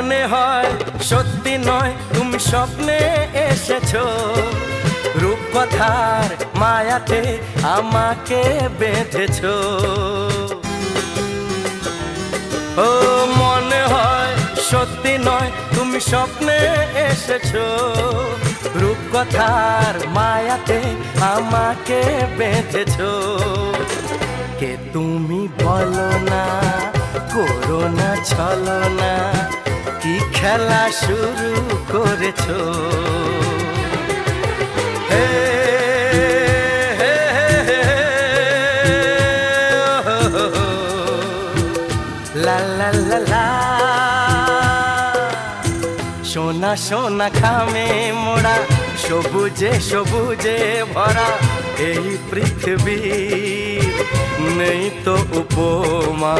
মনে হয় সত্যি নয় তুমি স্বপ্নে এসেছো, রূপকথার মায়াতে আমাকে বেঁধেছো। ও মনে হয় সত্যি নয় তুমি স্বপ্নে এসেছো, রূপকথার মায়াতে আমাকে বেঁধেছো। কে তুমি বলো না, করো না ছলনা, কি খেলা শুরু করেছো। হে হে হে লা লা লা লা, সোনা সোনা খামে মোড়া, সবুজে সবুজে ভরা এই পৃথিবী, নেই তো উপমা।